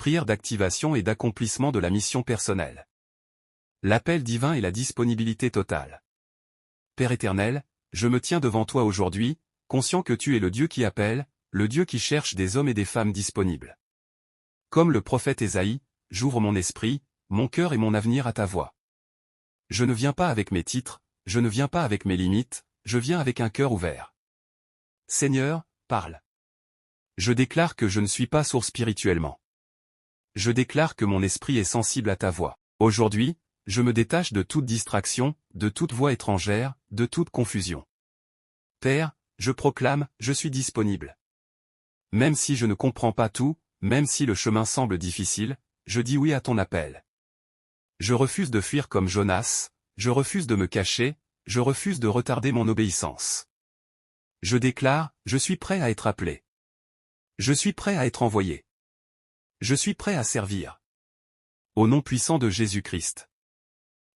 Prière d'activation et d'accomplissement de la mission personnelle. L'appel divin et la disponibilité totale. Père éternel, je me tiens devant toi aujourd'hui, conscient que tu es le Dieu qui appelle, le Dieu qui cherche des hommes et des femmes disponibles. Comme le prophète Ésaïe, j'ouvre mon esprit, mon cœur et mon avenir à ta voix. Je ne viens pas avec mes titres, je ne viens pas avec mes limites, je viens avec un cœur ouvert. Seigneur, parle. Je déclare que je ne suis pas sourd spirituellement. Je déclare que mon esprit est sensible à ta voix. Aujourd'hui, je me détache de toute distraction, de toute voix étrangère, de toute confusion. Père, je proclame, je suis disponible. Même si je ne comprends pas tout, même si le chemin semble difficile, je dis oui à ton appel. Je refuse de fuir comme Jonas, je refuse de me cacher, je refuse de retarder mon obéissance. Je déclare, je suis prêt à être appelé. Je suis prêt à être envoyé. Je suis prêt à servir. Au nom puissant de Jésus-Christ.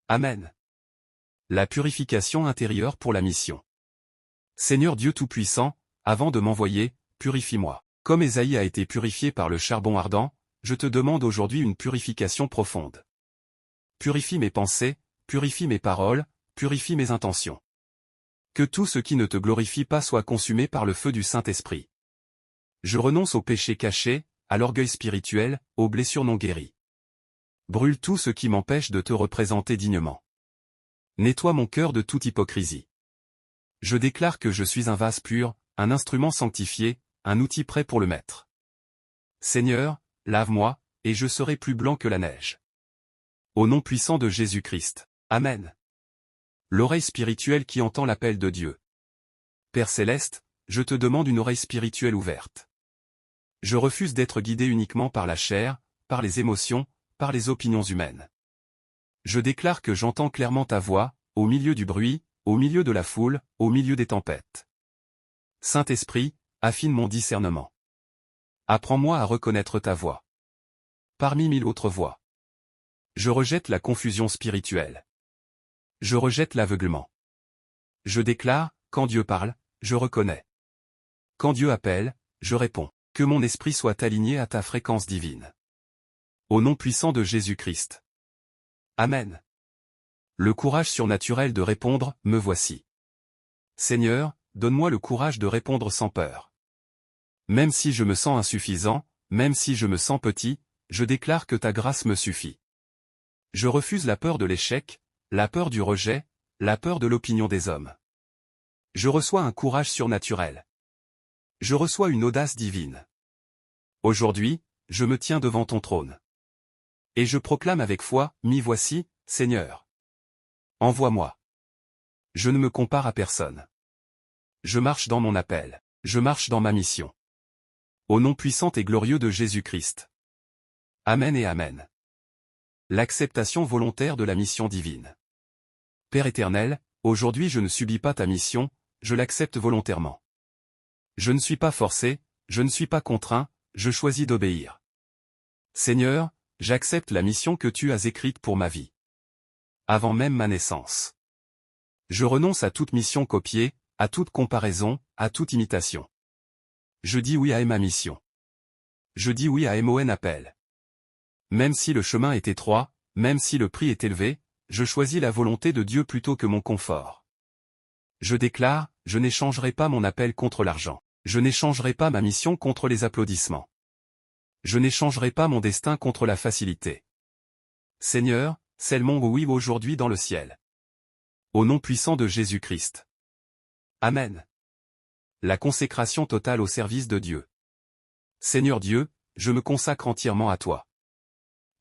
Amen. La purification intérieure pour la mission. Seigneur Dieu Tout-Puissant, avant de m'envoyer, purifie-moi. Comme Ésaïe a été purifié par le charbon ardent, je te demande aujourd'hui une purification profonde. Purifie mes pensées, purifie mes paroles, purifie mes intentions. Que tout ce qui ne te glorifie pas soit consumé par le feu du Saint-Esprit. Je renonce au péché caché, à l'orgueil spirituel, aux blessures non guéries. Brûle tout ce qui m'empêche de te représenter dignement. Nettoie mon cœur de toute hypocrisie. Je déclare que je suis un vase pur, un instrument sanctifié, un outil prêt pour le maître. Seigneur, lave-moi, et je serai plus blanc que la neige. Au nom puissant de Jésus-Christ. Amen. L'oreille spirituelle qui entend l'appel de Dieu. Père céleste, je te demande une oreille spirituelle ouverte. Je refuse d'être guidé uniquement par la chair, par les émotions, par les opinions humaines. Je déclare que j'entends clairement ta voix, au milieu du bruit, au milieu de la foule, au milieu des tempêtes. Saint-Esprit, affine mon discernement. Apprends-moi à reconnaître ta voix. Parmi 1000 autres voix. Je rejette la confusion spirituelle. Je rejette l'aveuglement. Je déclare, quand Dieu parle, je reconnais. Quand Dieu appelle, je réponds. Que mon esprit soit aligné à ta fréquence divine. Au nom puissant de Jésus-Christ. Amen. Le courage surnaturel de répondre, me voici. Seigneur, donne-moi le courage de répondre sans peur. Même si je me sens insuffisant, même si je me sens petit, je déclare que ta grâce me suffit. Je refuse la peur de l'échec, la peur du rejet, la peur de l'opinion des hommes. Je reçois un courage surnaturel. Je reçois une audace divine. Aujourd'hui, je me tiens devant ton trône. Et je proclame avec foi, m'y voici, Seigneur. Envoie-moi. Je ne me compare à personne. Je marche dans mon appel. Je marche dans ma mission. Au nom puissant et glorieux de Jésus-Christ. Amen et Amen. L'acceptation volontaire de la mission divine. Père éternel, aujourd'hui je ne subis pas ta mission, je l'accepte volontairement. Je ne suis pas forcé, je ne suis pas contraint, je choisis d'obéir. Seigneur, j'accepte la mission que tu as écrite pour ma vie. Avant même ma naissance. Je renonce à toute mission copiée, à toute comparaison, à toute imitation. Je dis oui à ma mission. Je dis oui à mon appel. Même si le chemin est étroit, même si le prix est élevé, je choisis la volonté de Dieu plutôt que mon confort. Je déclare, je n'échangerai pas mon appel contre l'argent. Je n'échangerai pas ma mission contre les applaudissements. Je n'échangerai pas mon destin contre la facilité. Seigneur, scelle mon oui aujourd'hui dans le ciel. Au nom puissant de Jésus-Christ. Amen. La consécration totale au service de Dieu. Seigneur Dieu, je me consacre entièrement à toi.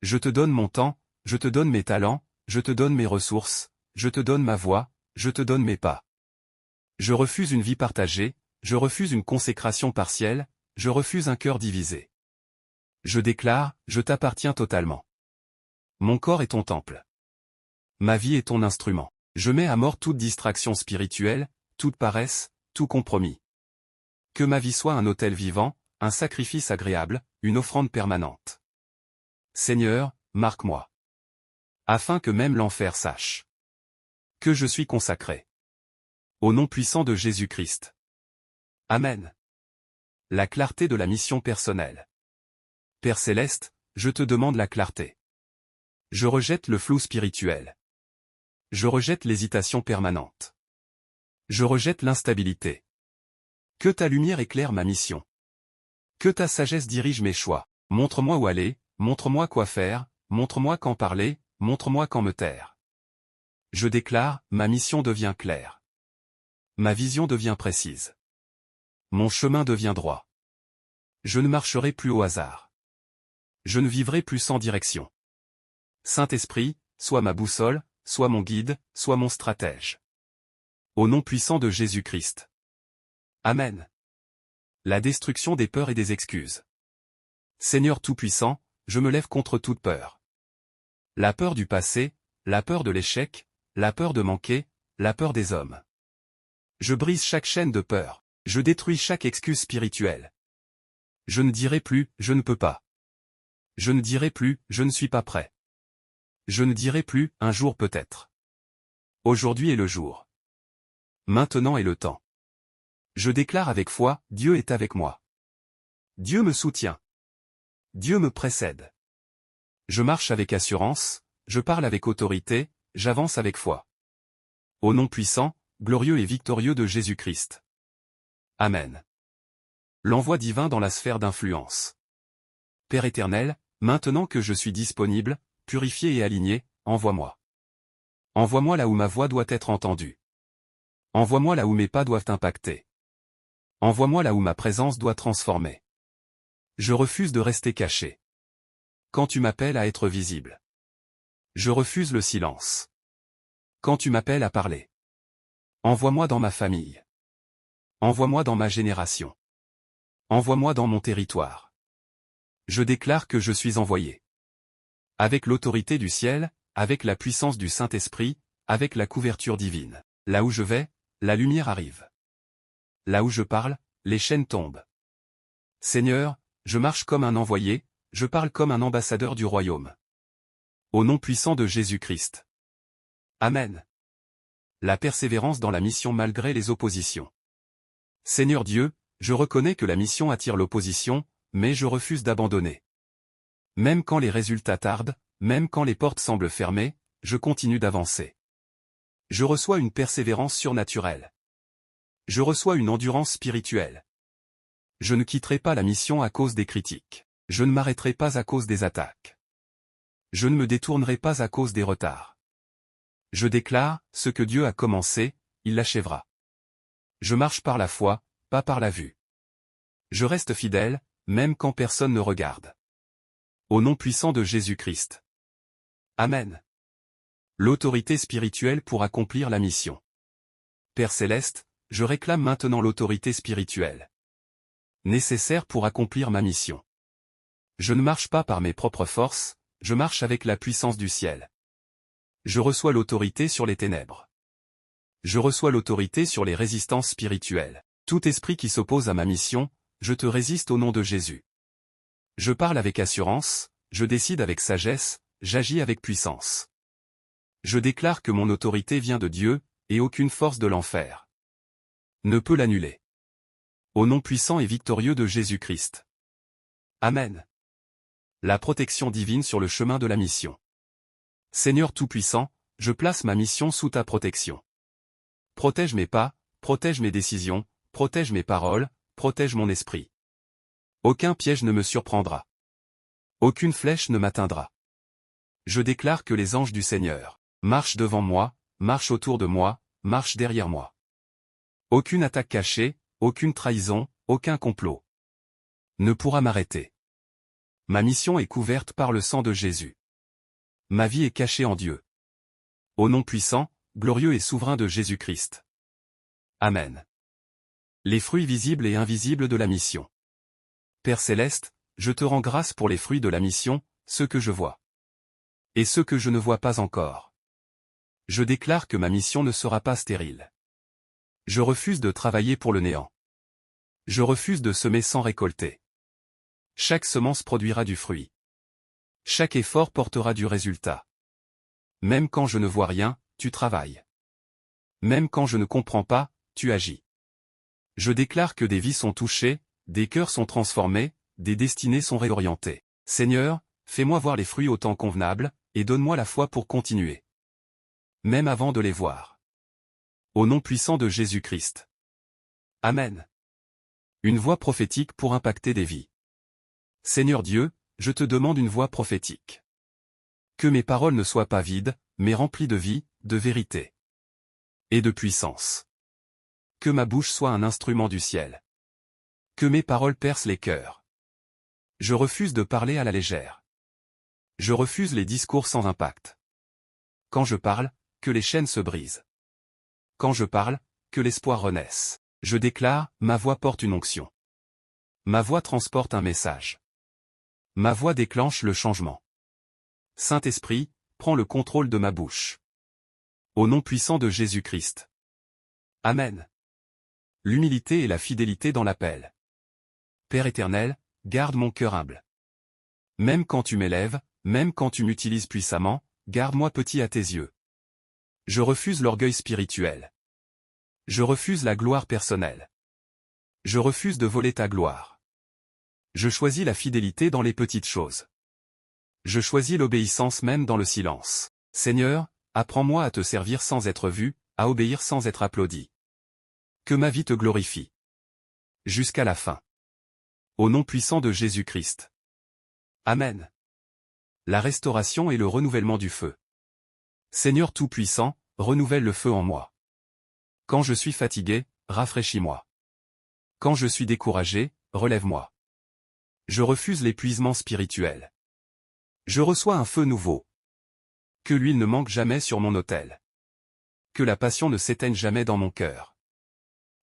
Je te donne mon temps, je te donne mes talents, je te donne mes ressources, je te donne ma voix, je te donne mes pas. Je refuse une vie partagée, je refuse une consécration partielle, je refuse un cœur divisé. Je déclare, je t'appartiens totalement. Mon corps est ton temple. Ma vie est ton instrument. Je mets à mort toute distraction spirituelle, toute paresse, tout compromis. Que ma vie soit un autel vivant, un sacrifice agréable, une offrande permanente. Seigneur, marque-moi. Afin que même l'enfer sache que je suis consacré. Au nom puissant de Jésus-Christ. Amen. La clarté de la mission personnelle. Père céleste, je te demande la clarté. Je rejette le flou spirituel. Je rejette l'hésitation permanente. Je rejette l'instabilité. Que ta lumière éclaire ma mission. Que ta sagesse dirige mes choix. Montre-moi où aller, montre-moi quoi faire, montre-moi quand parler, montre-moi quand me taire. Je déclare, ma mission devient claire. Ma vision devient précise. Mon chemin devient droit. Je ne marcherai plus au hasard. Je ne vivrai plus sans direction. Saint-Esprit, sois ma boussole, sois mon guide, sois mon stratège. Au nom puissant de Jésus-Christ. Amen. La destruction des peurs et des excuses. Seigneur Tout-Puissant, je me lève contre toute peur. La peur du passé, la peur de l'échec, la peur de manquer, la peur des hommes. Je brise chaque chaîne de peur, je détruis chaque excuse spirituelle. Je ne dirai plus, je ne peux pas. Je ne dirai plus, je ne suis pas prêt. Je ne dirai plus, un jour peut-être. Aujourd'hui est le jour. Maintenant est le temps. Je déclare avec foi, Dieu est avec moi. Dieu me soutient. Dieu me précède. Je marche avec assurance, je parle avec autorité, j'avance avec foi. Au nom puissant, glorieux et victorieux de Jésus-Christ. Amen. L'envoi divin dans la sphère d'influence. Père éternel, maintenant que je suis disponible, purifié et aligné, envoie-moi. Envoie-moi là où ma voix doit être entendue. Envoie-moi là où mes pas doivent impacter. Envoie-moi là où ma présence doit transformer. Je refuse de rester caché. Quand tu m'appelles à être visible. Je refuse le silence. Quand tu m'appelles à parler. Envoie-moi dans ma famille. Envoie-moi dans ma génération. Envoie-moi dans mon territoire. Je déclare que je suis envoyé. Avec l'autorité du ciel, avec la puissance du Saint-Esprit, avec la couverture divine. Là où je vais, la lumière arrive. Là où je parle, les chaînes tombent. Seigneur, je marche comme un envoyé, je parle comme un ambassadeur du royaume. Au nom puissant de Jésus-Christ. Amen. La persévérance dans la mission malgré les oppositions. Seigneur Dieu, je reconnais que la mission attire l'opposition, mais je refuse d'abandonner. Même quand les résultats tardent, même quand les portes semblent fermées, je continue d'avancer. Je reçois une persévérance surnaturelle. Je reçois une endurance spirituelle. Je ne quitterai pas la mission à cause des critiques. Je ne m'arrêterai pas à cause des attaques. Je ne me détournerai pas à cause des retards. Je déclare, ce que Dieu a commencé, il l'achèvera. Je marche par la foi, pas par la vue. Je reste fidèle, même quand personne ne regarde. Au nom puissant de Jésus-Christ. Amen. L'autorité spirituelle pour accomplir la mission. Père Céleste, je réclame maintenant l'autorité spirituelle. Nécessaire pour accomplir ma mission. Je ne marche pas par mes propres forces, je marche avec la puissance du ciel. Je reçois l'autorité sur les ténèbres. Je reçois l'autorité sur les résistances spirituelles. Tout esprit qui s'oppose à ma mission, je te résiste au nom de Jésus. Je parle avec assurance, je décide avec sagesse, j'agis avec puissance. Je déclare que mon autorité vient de Dieu, et aucune force de l'enfer ne peut l'annuler. Au nom puissant et victorieux de Jésus-Christ. Amen. La protection divine sur le chemin de la mission. Seigneur Tout-Puissant, je place ma mission sous ta protection. Protège mes pas, protège mes décisions, protège mes paroles, protège mon esprit. Aucun piège ne me surprendra. Aucune flèche ne m'atteindra. Je déclare que les anges du Seigneur marchent devant moi, marchent autour de moi, marchent derrière moi. Aucune attaque cachée, aucune trahison, aucun complot ne pourra m'arrêter. Ma mission est couverte par le sang de Jésus. Ma vie est cachée en Dieu. Au nom puissant, glorieux et souverain de Jésus-Christ. Amen. Les fruits visibles et invisibles de la mission. Père Céleste, je te rends grâce pour les fruits de la mission, ceux que je vois. Et ceux que je ne vois pas encore. Je déclare que ma mission ne sera pas stérile. Je refuse de travailler pour le néant. Je refuse de semer sans récolter. Chaque semence produira du fruit. Chaque effort portera du résultat. Même quand je ne vois rien, tu travailles. Même quand je ne comprends pas, tu agis. Je déclare que des vies sont touchées, des cœurs sont transformés, des destinées sont réorientées. Seigneur, fais-moi voir les fruits au temps convenable, et donne-moi la foi pour continuer. Même avant de les voir. Au nom puissant de Jésus-Christ. Amen. Une voix prophétique pour impacter des vies. Seigneur Dieu, je te demande une voix prophétique. Que mes paroles ne soient pas vides, mais remplies de vie, de vérité et de puissance. Que ma bouche soit un instrument du ciel. Que mes paroles percent les cœurs. Je refuse de parler à la légère. Je refuse les discours sans impact. Quand je parle, que les chaînes se brisent. Quand je parle, que l'espoir renaisse. Je déclare, ma voix porte une onction. Ma voix transporte un message. Ma voix déclenche le changement. Saint-Esprit, prends le contrôle de ma bouche. Au nom puissant de Jésus-Christ. Amen. L'humilité et la fidélité dans l'appel. Père éternel, garde mon cœur humble. Même quand tu m'élèves, même quand tu m'utilises puissamment, garde-moi petit à tes yeux. Je refuse l'orgueil spirituel. Je refuse la gloire personnelle. Je refuse de voler ta gloire. Je choisis la fidélité dans les petites choses. Je choisis l'obéissance même dans le silence. Seigneur, apprends-moi à te servir sans être vu, à obéir sans être applaudi. Que ma vie te glorifie. Jusqu'à la fin. Au nom puissant de Jésus-Christ. Amen. La restauration et le renouvellement du feu. Seigneur Tout-Puissant, renouvelle le feu en moi. Quand je suis fatigué, rafraîchis-moi. Quand je suis découragé, relève-moi. Je refuse l'épuisement spirituel. Je reçois un feu nouveau. Que l'huile ne manque jamais sur mon autel. Que la passion ne s'éteigne jamais dans mon cœur.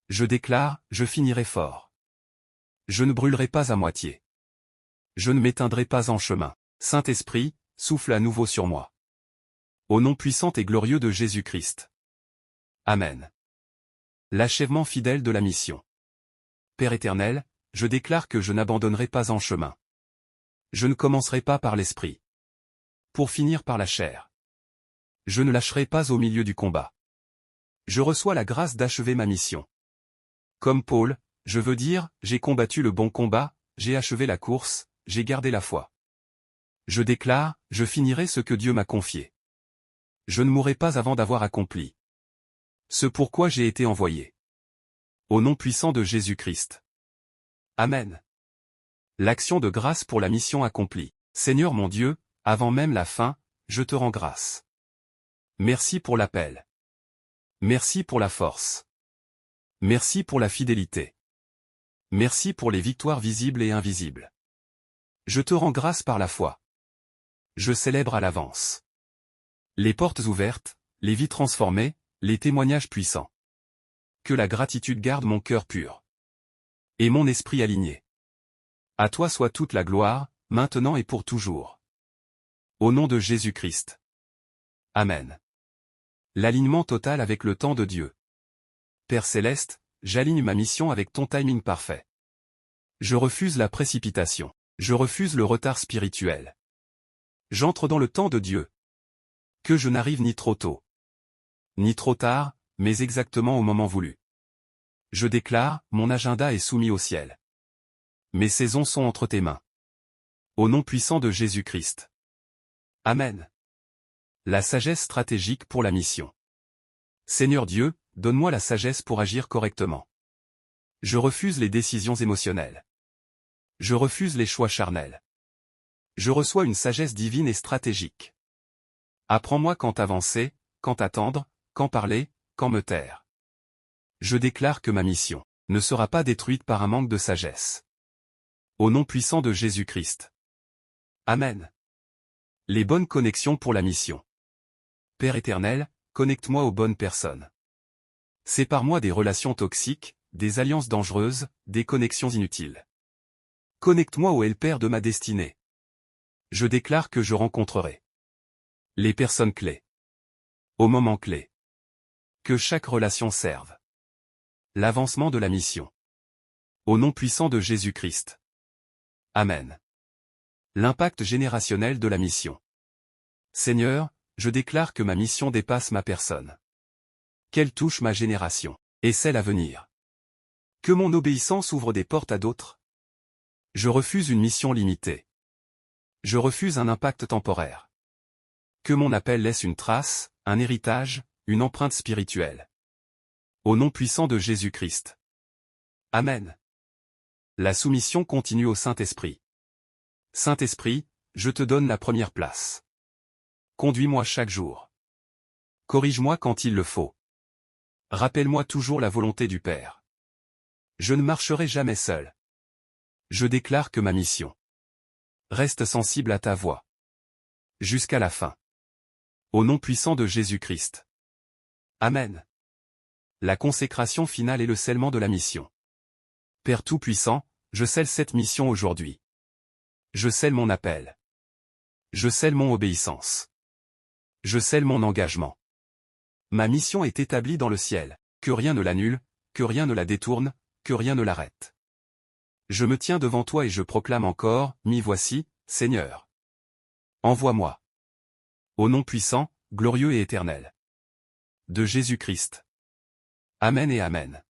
Je déclare, je finirai fort. Je ne brûlerai pas à moitié. Je ne m'éteindrai pas en chemin. Saint-Esprit, souffle à nouveau sur moi. Au nom puissant et glorieux de Jésus-Christ. Amen. L'achèvement fidèle de la mission. Père éternel, je déclare que je n'abandonnerai pas en chemin. Je ne commencerai pas par l'esprit. Pour finir par la chair. Je ne lâcherai pas au milieu du combat. Je reçois la grâce d'achever ma mission. Comme Paul, je veux dire, j'ai combattu le bon combat, j'ai achevé la course, j'ai gardé la foi. Je déclare, je finirai ce que Dieu m'a confié. Je ne mourrai pas avant d'avoir accompli ce pourquoi j'ai été envoyé. Au nom puissant de Jésus-Christ. Amen. L'action de grâce pour la mission accomplie. Seigneur mon Dieu, avant même la fin, je te rends grâce. Merci pour l'appel. Merci pour la force. Merci pour la fidélité. Merci pour les victoires visibles et invisibles. Je te rends grâce par la foi. Je célèbre à l'avance. Les portes ouvertes, les vies transformées, les témoignages puissants. Que la gratitude garde mon cœur pur. Et mon esprit aligné. À toi soit toute la gloire, maintenant et pour toujours. Au nom de Jésus-Christ. Amen. L'alignement total avec le temps de Dieu. Père céleste, j'aligne ma mission avec ton timing parfait. Je refuse la précipitation. Je refuse le retard spirituel. J'entre dans le temps de Dieu. Que je n'arrive ni trop tôt, ni trop tard, mais exactement au moment voulu. Je déclare, mon agenda est soumis au ciel. Mes saisons sont entre tes mains. Au nom puissant de Jésus-Christ. Amen. La sagesse stratégique pour la mission. Seigneur Dieu, donne-moi la sagesse pour agir correctement. Je refuse les décisions émotionnelles. Je refuse les choix charnels. Je reçois une sagesse divine et stratégique. Apprends-moi quand avancer, quand attendre, quand parler, quand me taire. Je déclare que ma mission ne sera pas détruite par un manque de sagesse. Au nom puissant de Jésus-Christ. Amen. Les bonnes connexions pour la mission. Père éternel, connecte-moi aux bonnes personnes. Sépare-moi des relations toxiques, des alliances dangereuses, des connexions inutiles. Connecte-moi au helper de ma destinée. Je déclare que je rencontrerai les personnes clés. Au moment clé. Que chaque relation serve l'avancement de la mission. Au nom puissant de Jésus-Christ. Amen. L'impact générationnel de la mission. Seigneur, je déclare que ma mission dépasse ma personne. Qu'elle touche ma génération, et celle à venir. Que mon obéissance ouvre des portes à d'autres. Je refuse une mission limitée. Je refuse un impact temporaire. Que mon appel laisse une trace, un héritage, une empreinte spirituelle. Au nom puissant de Jésus-Christ. Amen. La soumission continue au Saint-Esprit. Saint-Esprit, je te donne la première place. Conduis-moi chaque jour. Corrige-moi quand il le faut. Rappelle-moi toujours la volonté du Père. Je ne marcherai jamais seul. Je déclare que ma mission reste sensible à ta voix. Jusqu'à la fin. Au nom puissant de Jésus-Christ. Amen. La consécration finale est le scellement de la mission. Père Tout-Puissant, je scelle cette mission aujourd'hui. Je scelle mon appel. Je scelle mon obéissance. Je scelle mon engagement. Ma mission est établie dans le ciel, que rien ne l'annule, que rien ne la détourne, que rien ne l'arrête. Je me tiens devant toi et je proclame encore, m'y voici, Seigneur. Envoie-moi. Au nom puissant, glorieux et éternel de Jésus-Christ. Amen et Amen.